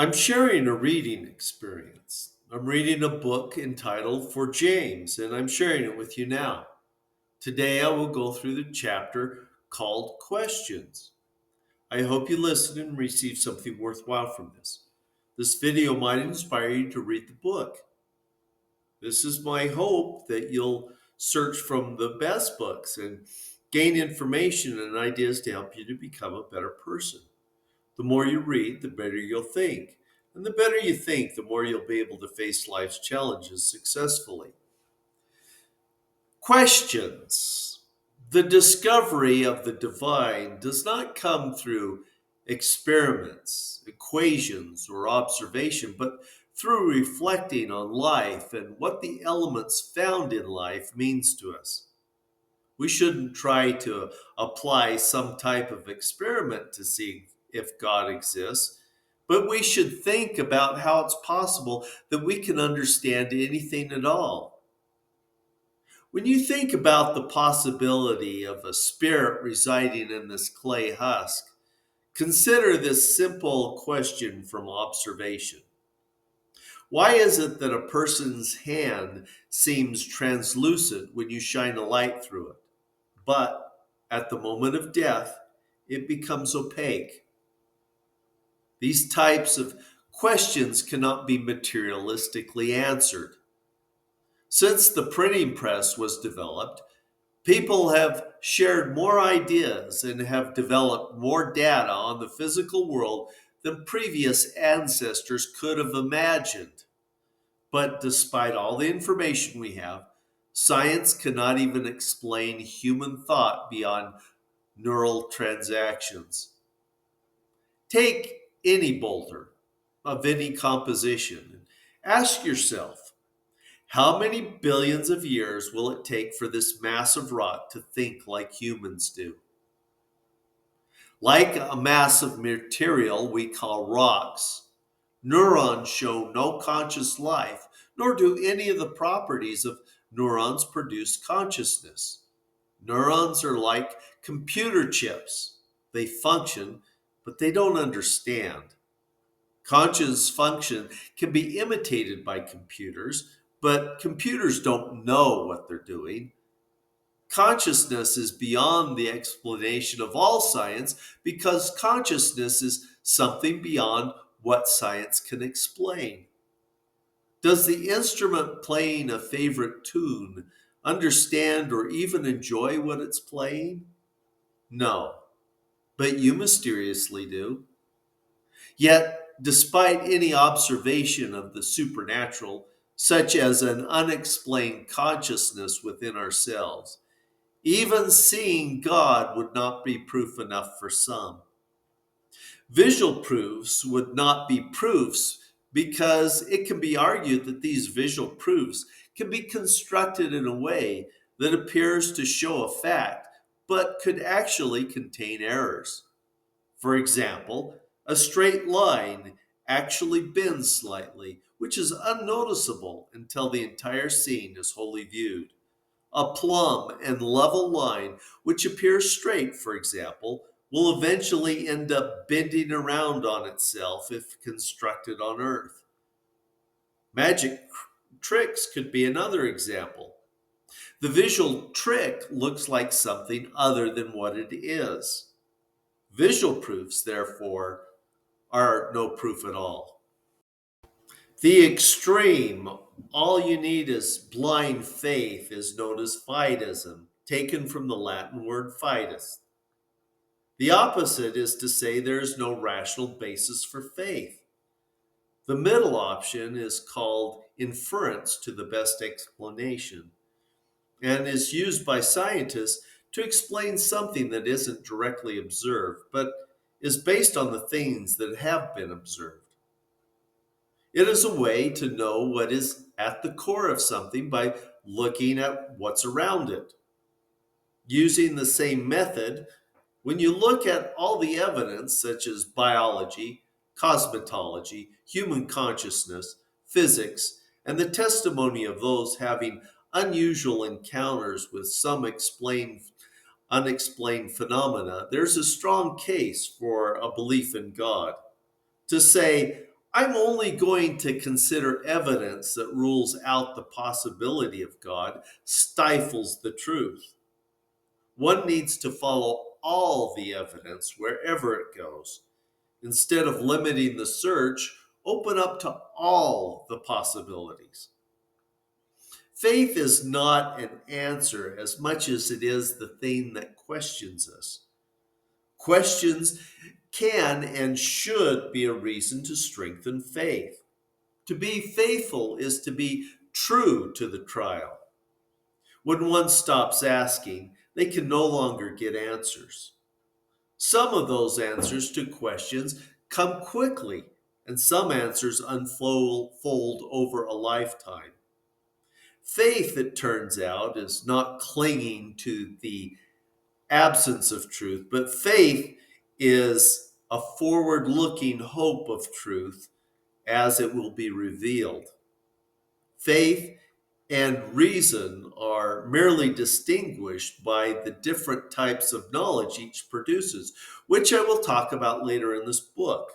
I'm sharing a reading experience. I'm reading a book entitled For James, and I'm sharing it with you now. Today, I will go through the chapter called Questions. I hope you listen and receive something worthwhile from this. This video might inspire you to read the book. This is my hope that you'll search from the best books and gain information and ideas to help you to become a better person. The more you read, the better you'll think. And the better you think, the more you'll be able to face life's challenges successfully. Questions. The discovery of the divine does not come through experiments, equations, or observation, but through reflecting on life and what the elements found in life means to us. We shouldn't try to apply some type of experiment to see if God exists, but we should think about how it's possible that we can understand anything at all. When you think about the possibility of a spirit residing in this clay husk, consider this simple question from observation. Why is it that a person's hand seems translucent when you shine a light through it? But at the moment of death, it becomes opaque. These types of questions cannot be materialistically answered. Since the printing press was developed, people have shared more ideas and have developed more data on the physical world than previous ancestors could have imagined. But despite all the information we have, science cannot even explain human thought beyond neural transactions. Take any boulder of any composition and ask yourself, how many billions of years will it take for this mass of rock to think like humans do? Like a mass of material we call rocks, neurons show no conscious life, nor do any of the properties of neurons produce consciousness. Neurons are like computer chips. They function, but they don't understand. Conscious function can be imitated by computers, but computers don't know what they're doing. Consciousness is beyond the explanation of all science because consciousness is something beyond what science can explain. Does the instrument playing a favorite tune understand or even enjoy what it's playing? No, but you mysteriously do. Yet, despite any observation of the supernatural, such as an unexplained consciousness within ourselves, even seeing God would not be proof enough for some. Visual proofs would not be proofs because it can be argued that these visual proofs can be constructed in a way that appears to show a fact, but could actually contain errors. For example, a straight line actually bends slightly, which is unnoticeable until the entire scene is wholly viewed. A plumb and level line, which appears straight, for example, will eventually end up bending around on itself if constructed on Earth. Magic tricks could be another example. The visual trick looks like something other than what it is. Visual proofs, therefore, are no proof at all. The extreme, all you need is blind faith, is known as fideism, taken from the Latin word fidus. The opposite is to say there is no rational basis for faith. The middle option is called inference to the best explanation and is used by scientists to explain something that isn't directly observed, but is based on the things that have been observed. It is a way to know what is at the core of something by looking at what's around it. Using the same method, when you look at all the evidence, such as biology, cosmetology, human consciousness, physics, and the testimony of those having unusual encounters with some unexplained phenomena, there's a strong case for a belief in God. To say, I'm only going to consider evidence that rules out the possibility of God, stifles the truth. One needs to follow all the evidence wherever it goes. Instead of limiting the search, open up to all the possibilities. Faith is not an answer as much as it is the thing that questions us. Questions can and should be a reason to strengthen faith. To be faithful is to be true to the trial. When one stops asking, they can no longer get answers. Some of those answers to questions come quickly, and some answers unfold over a lifetime. Faith, it turns out, is not clinging to the absence of truth, but faith is a forward looking hope of truth as it will be revealed. Faith and reason are merely distinguished by the different types of knowledge each produces, which I will talk about later in this book.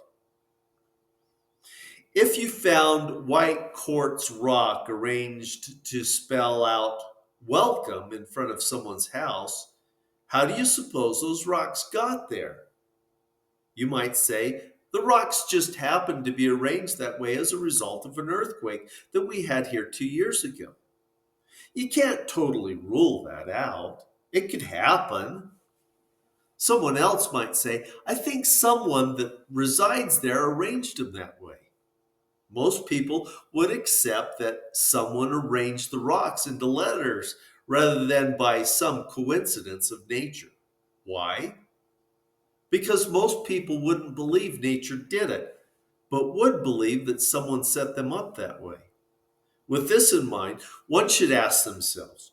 If you found white quartz rock arranged to spell out welcome in front of someone's house, how do you suppose those rocks got there? You might say, the rocks just happened to be arranged that way as a result of an earthquake that we had here 2 years ago. You can't totally rule that out. It could happen. Someone else might say, I think someone that resides there arranged them that way. Most people would accept that someone arranged the rocks into letters rather than by some coincidence of nature. Why? Because most people wouldn't believe nature did it, but would believe that someone set them up that way. With this in mind, one should ask themselves,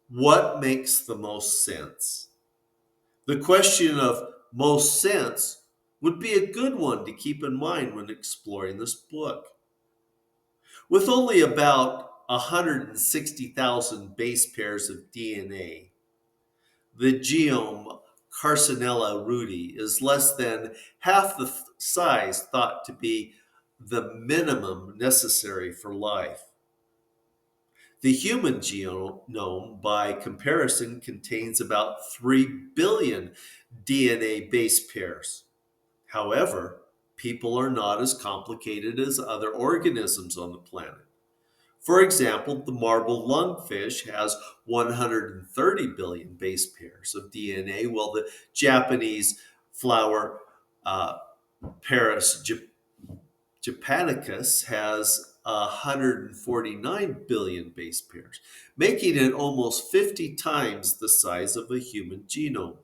what makes the most sense? The question of most sense would be a good one to keep in mind when exploring this book. With only about 160,000 base pairs of DNA, the genome Carcinella rudi is less than half the size thought to be the minimum necessary for life. The human genome, by comparison, contains about 3 billion DNA base pairs. However, people are not as complicated as other organisms on the planet. For example, the marble lungfish has 130 billion base pairs of DNA, while the Japanese flower Paris japonicus has 149 billion base pairs, making it almost 50 times the size of a human genome.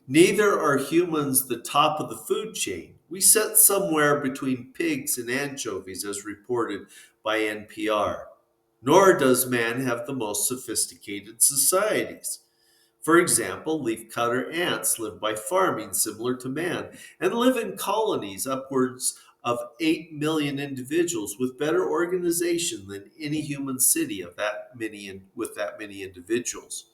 Neither are humans the top of the food chain. We sit somewhere between pigs and anchovies, as reported by NPR. Nor does man have the most sophisticated societies. For example, leafcutter ants live by farming similar to man and live in colonies upwards of 8 million individuals with better organization than any human city of with that many individuals.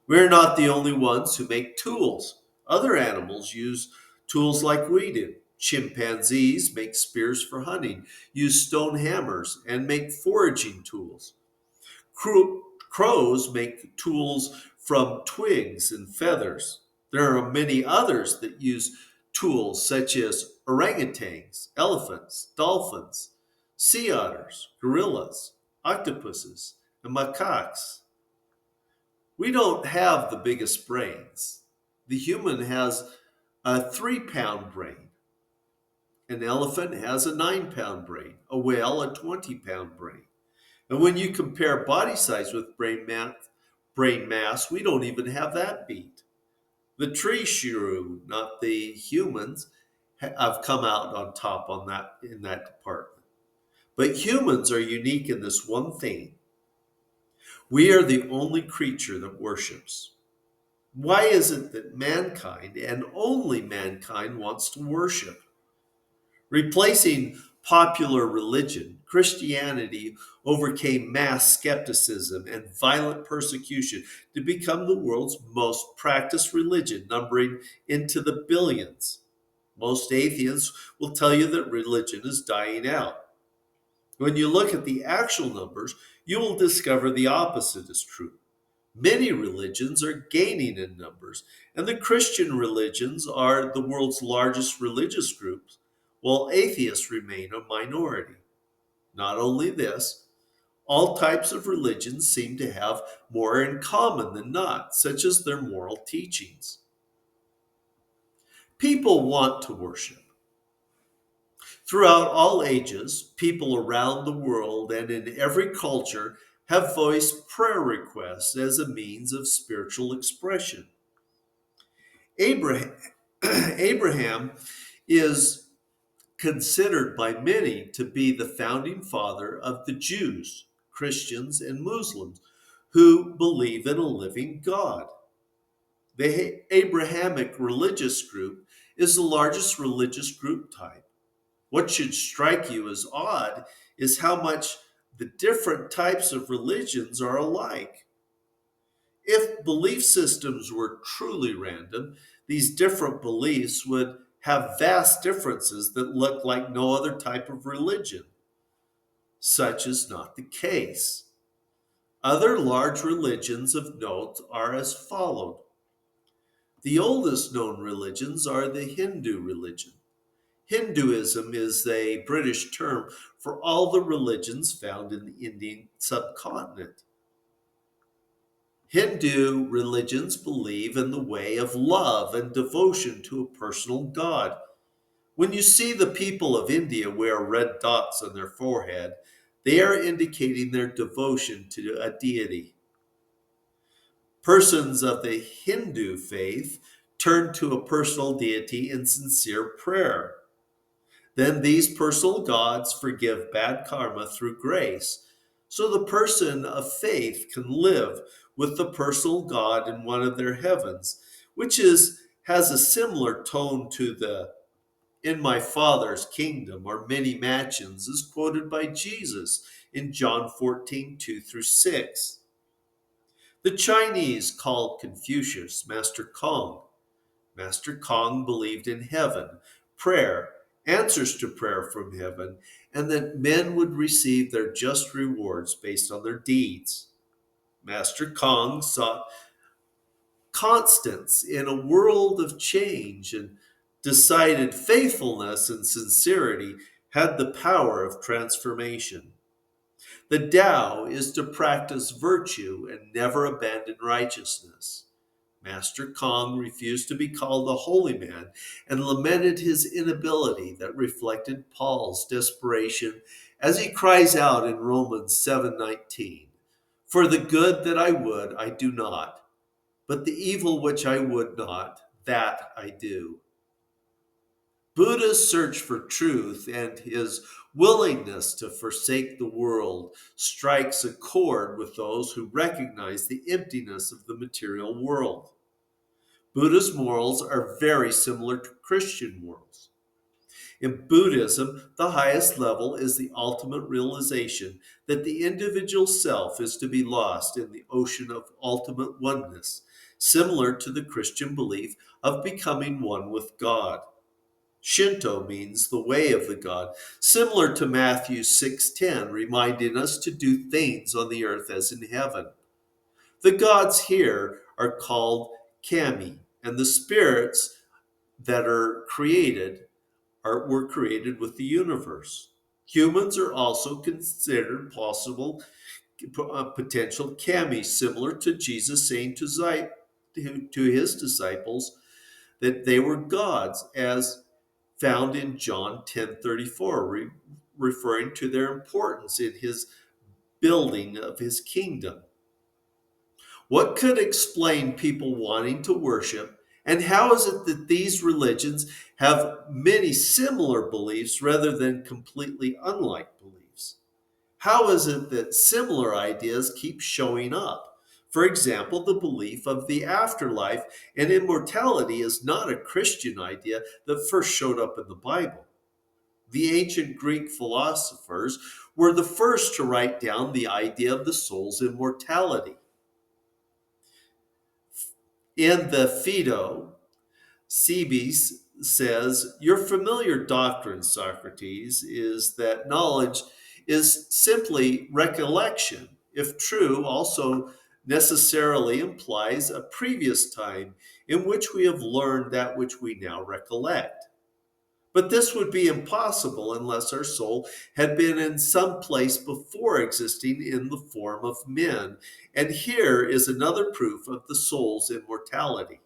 We're not the only ones who make tools. Other animals use tools like we do. Chimpanzees make spears for hunting, use stone hammers, and make foraging tools. Crows make tools from twigs and feathers. There are many others that use tools such as orangutans, elephants, dolphins, sea otters, gorillas, octopuses, and macaques. We don't have the biggest brains. The human has a 3-pound brain. An elephant has a 9-pound brain. A whale, a 20-pound brain. And when you compare body size with brain mass, we don't even have that beat. The tree shrew, not the humans, have come out on top in that department. But humans are unique in this one thing. We are the only creature that worships. Why is it that mankind, and only mankind, wants to worship? Replacing popular religion, Christianity overcame mass skepticism and violent persecution to become the world's most practiced religion, numbering into the billions. Most atheists will tell you that religion is dying out. When you look at the actual numbers, you will discover the opposite is true. Many religions are gaining in numbers, and the Christian religions are the world's largest religious groups, while atheists remain a minority. Not only this, all types of religions seem to have more in common than not, such as their moral teachings. People want to worship. Throughout all ages, people around the world and in every culture have voiced prayer requests as a means of spiritual expression. Abraham, Abraham is considered by many to be the founding father of the Jews, Christians, and Muslims who believe in a living God. The Abrahamic religious group is the largest religious group type. What should strike you as odd is how much the different types of religions are alike. If belief systems were truly random, these different beliefs would have vast differences that look like no other type of religion. Such is not the case. Other large religions of note are as followed. The oldest known religions are the Hindu religion. Hinduism is a British term for all the religions found in the Indian subcontinent. Hindu religions believe in the way of love and devotion to a personal God. When you see the people of India wear red dots on their forehead, they are indicating their devotion to a deity. Persons of the Hindu faith turn to a personal deity in sincere prayer. Then these personal gods forgive bad karma through grace, so the person of faith can live with the personal God in one of their heavens, which has a similar tone to the "in my Father's kingdom are many mansions" as quoted by Jesus in John 14, 2 through 6. The Chinese called Confucius Master Kong. Master Kong believed in heaven, prayer, answers to prayer from heaven, and that men would receive their just rewards based on their deeds. Master Kong sought constance in a world of change and decided faithfulness and sincerity had the power of transformation. The Tao is to practice virtue and never abandon righteousness. Master Kong refused to be called a holy man and lamented his inability that reflected Paul's desperation as he cries out in Romans 7:19, "For the good that I would I do not, but the evil which I would not, that I do." Buddha's search for truth and his willingness to forsake the world strikes a chord with those who recognize the emptiness of the material world. Buddha's morals are very similar to Christian morals. In Buddhism, the highest level is the ultimate realization that the individual self is to be lost in the ocean of ultimate oneness, similar to the Christian belief of becoming one with God. Shinto means the way of the God, similar to Matthew 6:10, reminding us to do things on the earth as in heaven. The gods here are called kami, and the spirits that are created were created with the universe. Humans are also considered possible potential kami, similar to Jesus saying to his disciples that they were gods, as found in John 10:34, referring to their importance in his building of his kingdom. What could explain people wanting to worship, and how is it that these religions have many similar beliefs rather than completely unlike beliefs? How is it that similar ideas keep showing up? For example, the belief of the afterlife and immortality is not a Christian idea that first showed up in the Bible. The ancient Greek philosophers were the first to write down the idea of the soul's immortality. In the Phaedo, Cebes says, "Your familiar doctrine, Socrates, is that knowledge is simply recollection. If true, also necessarily implies a previous time in which we have learned that which we now recollect. But this would be impossible unless our soul had been in some place before existing in the form of men. And here is another proof of the soul's immortality.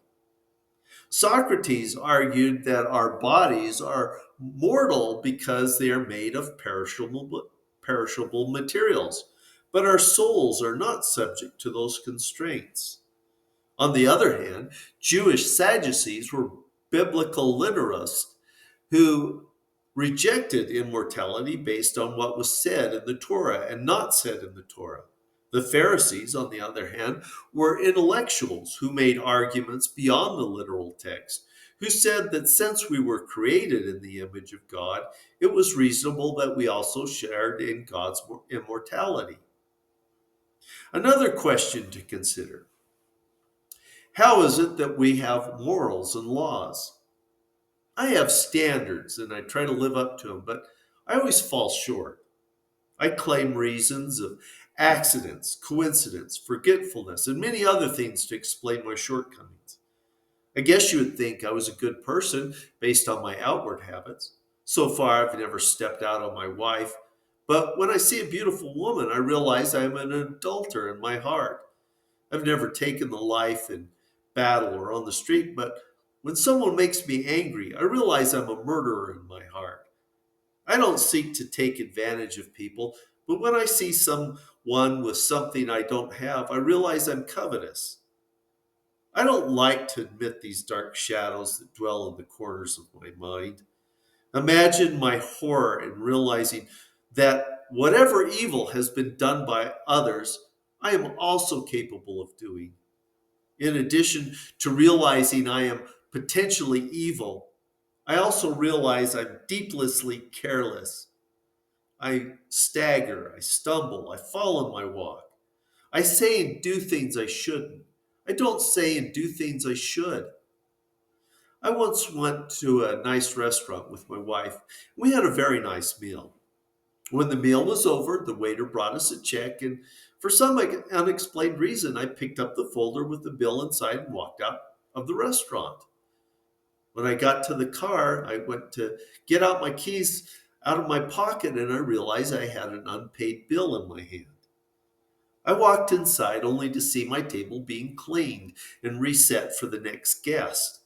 Socrates argued that our bodies are mortal because they are made of perishable materials, but our souls are not subject to those constraints. On the other hand, Jewish Sadducees were biblical literalists who rejected immortality based on what was said in the Torah and not said in the Torah. The Pharisees, on the other hand, were intellectuals who made arguments beyond the literal text, who said that since we were created in the image of God, it was reasonable that we also shared in God's immortality. Another question to consider: how is it that we have morals and laws? I have standards and I try to live up to them, but I always fall short. I claim reasons of accidents, coincidence, forgetfulness, and many other things to explain my shortcomings. I guess you would think I was a good person based on my outward habits. So far, I've never stepped out on my wife, but when I see a beautiful woman, I realize I am an adulterer in my heart. I've never taken the life in battle or on the street, but when someone makes me angry, I realize I'm a murderer in my heart. I don't seek to take advantage of people, but when I see someone with something I don't have, I realize I'm covetous. I don't like to admit these dark shadows that dwell in the corners of my mind. Imagine my horror in realizing that whatever evil has been done by others, I am also capable of doing. In addition to realizing I am potentially evil, I also realize I'm deeply careless. I stagger, I stumble, I fall in my walk. I say and do things I shouldn't. I don't say and do things I should. I once went to a nice restaurant with my wife. We had a very nice meal. When the meal was over, the waiter brought us a check, and for some unexplained reason, I picked up the folder with the bill inside and walked out of the restaurant. When I got to the car, I went to get out my keys out of my pocket, and I realized I had an unpaid bill in my hand. I walked inside only to see my table being cleaned and reset for the next guest.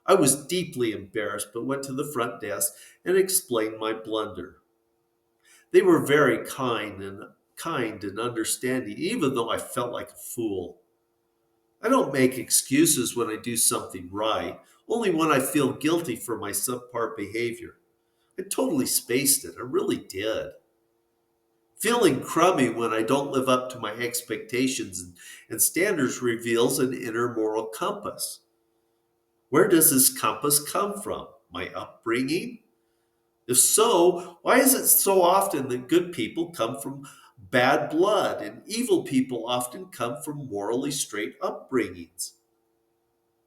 I was deeply embarrassed, but went to the front desk and explained my blunder. They were very kind and understanding, even though I felt like a fool. I don't make excuses when I do something right, only when I feel guilty for my subpar behavior. I totally spaced it. I really did. Feeling crummy when I don't live up to my expectations and standards reveals an inner moral compass. Where does this compass come from? My upbringing? If so, why is it so often that good people come from bad blood and evil people often come from morally straight upbringings?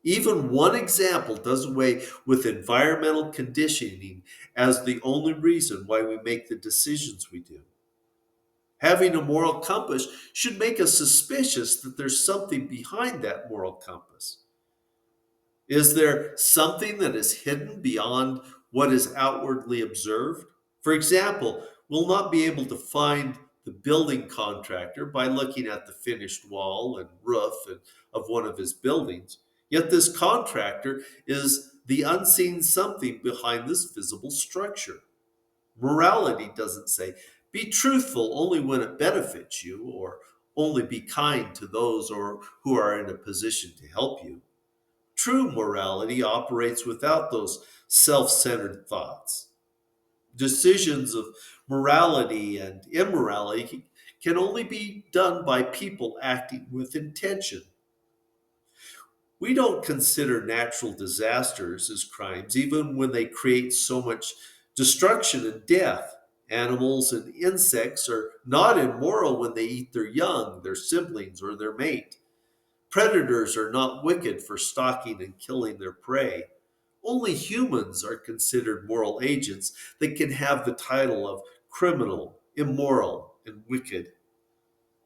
Even one example does away with environmental conditioning as the only reason why we make the decisions we do. Having a moral compass should make us suspicious that there's something behind that moral compass. Is there something that is hidden beyond what is outwardly observed? For example, we'll not be able to find the building contractor by looking at the finished wall and roof of one of his buildings. Yet this contractor is the unseen something behind this visible structure. Morality doesn't say, be truthful only when it benefits you, or only be kind to those who are in a position to help you. True morality operates without those self centered thoughts. Decisions of morality and immorality can only be done by people acting with intention. We don't consider natural disasters as crimes, even when they create so much destruction and death. Animals and insects are not immoral when they eat their young, their siblings, or their mate. Predators are not wicked for stalking and killing their prey. Only humans are considered moral agents that can have the title of criminal, immoral, and wicked.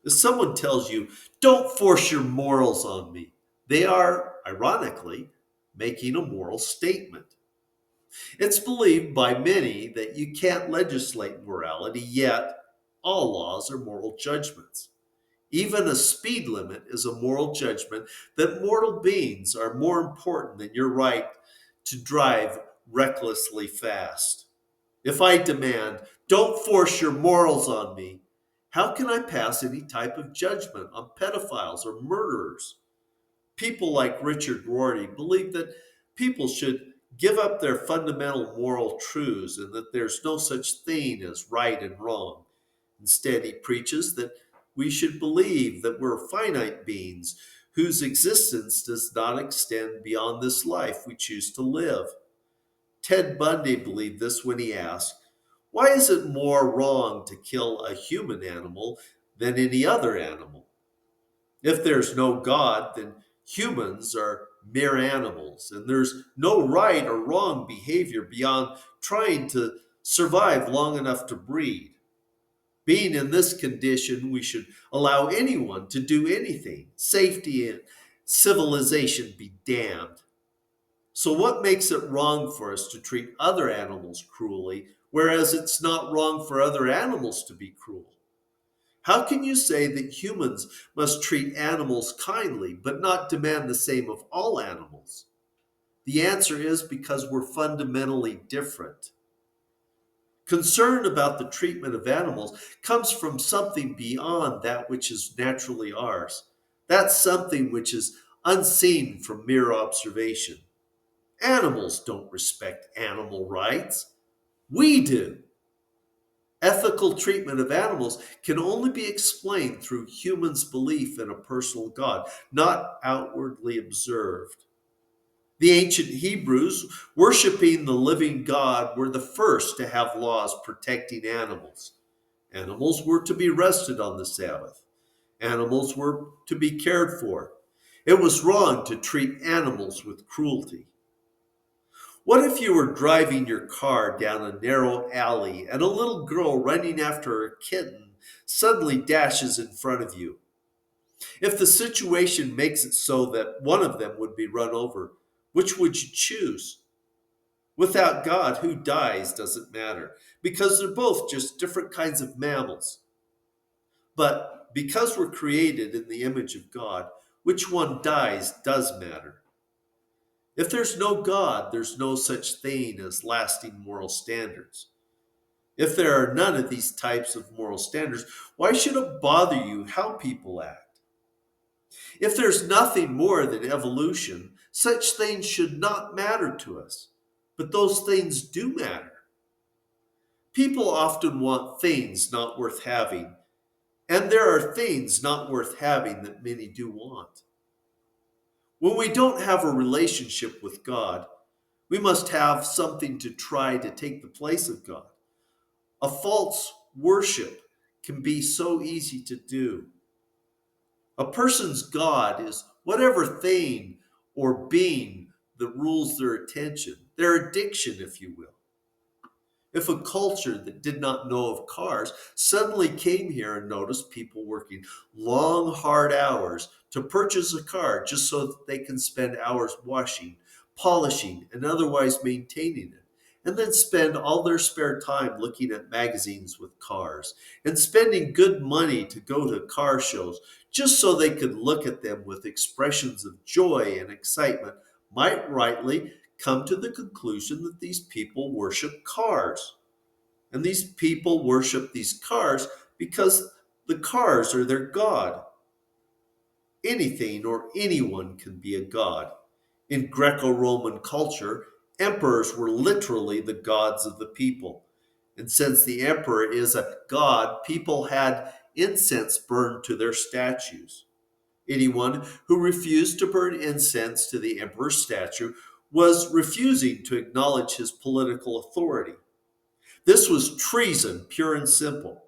If someone tells you, don't force your morals on me, they are, ironically, making a moral statement. It's believed by many that you can't legislate morality, yet all laws are moral judgments. Even a speed limit is a moral judgment that mortal beings are more important than your right to drive recklessly fast. If I demand, don't force your morals on me, how can I pass any type of judgment on pedophiles or murderers? People like Richard Rorty believe that people should give up their fundamental moral truths and that there's no such thing as right and wrong. Instead, he preaches that we should believe that we're finite beings whose existence does not extend beyond this life we choose to live. Ted Bundy believed this when he asked, why is it more wrong to kill a human animal than any other animal? If there's no God, then humans are mere animals, and there's no right or wrong behavior beyond trying to survive long enough to breed. Being in this condition, we should allow anyone to do anything. Safety and civilization be damned. So, what makes it wrong for us to treat other animals cruelly, whereas it's not wrong for other animals to be cruel? How can you say that humans must treat animals kindly, but not demand the same of all animals? The answer is because we're fundamentally different. Concern about the treatment of animals comes from something beyond that which is naturally ours. That's something which is unseen from mere observation. Animals don't respect animal rights. We do. Ethical treatment of animals can only be explained through humans' belief in a personal God, not outwardly observed. The ancient Hebrews, worshiping the living God, were the first to have laws protecting animals. Animals were to be rested on the Sabbath. Animals were to be cared for. It was wrong to treat animals with cruelty. What if you were driving your car down a narrow alley and a little girl running after her kitten suddenly dashes in front of you? If the situation makes it so that one of them would be run over, which would you choose? Without God, who dies doesn't matter, because they're both just different kinds of mammals. But because we're created in the image of God, which one dies does matter. If there's no God, there's no such thing as lasting moral standards. If there are none of these types of moral standards, why should it bother you how people act? If there's nothing more than evolution, such things should not matter to us. But those things do matter. People often want things not worth having, and there are things not worth having that many do want. When we don't have a relationship with God, we must have something to try to take the place of God. A false worship can be so easy to do. A person's God is whatever thing or being that rules their attention, their addiction, if you will. If a culture that did not know of cars suddenly came here and noticed people working long, hard hours to purchase a car just so that they can spend hours washing, polishing, and otherwise maintaining it, and then spend all their spare time looking at magazines with cars, and spending good money to go to car shows just so they could look at them with expressions of joy and excitement, might rightly come to the conclusion that these people worship cars. And these people worship these cars because the cars are their God. Anything or anyone can be a god. In Greco Roman culture, emperors were literally the gods of the people. And since the emperor is a god, people had incense burned to their statues. Anyone who refused to burn incense to the emperor's statue was refusing to acknowledge his political authority. This was treason, pure and simple.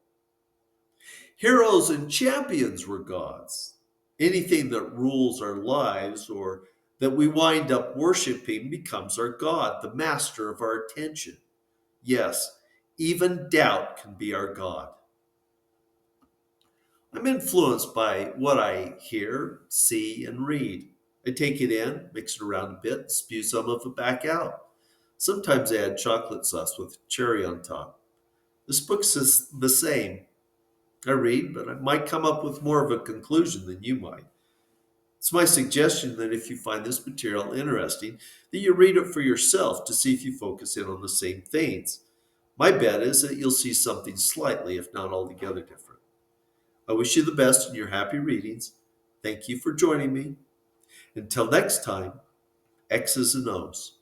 Heroes and champions were gods. Anything that rules our lives or that we wind up worshiping becomes our God, the master of our attention. Yes, even doubt can be our God. I'm influenced by what I hear, see, and read. I take it in, mix it around a bit, spew some of it back out. Sometimes I add chocolate sauce with cherry on top. This book's the same. I read, but I might come up with more of a conclusion than you might. It's my suggestion that if you find this material interesting, that you read it for yourself to see if you focus in on the same things. My bet is that you'll see something slightly, if not altogether, different. I wish you the best in your happy readings. Thank you for joining me. Until next time, X's and O's.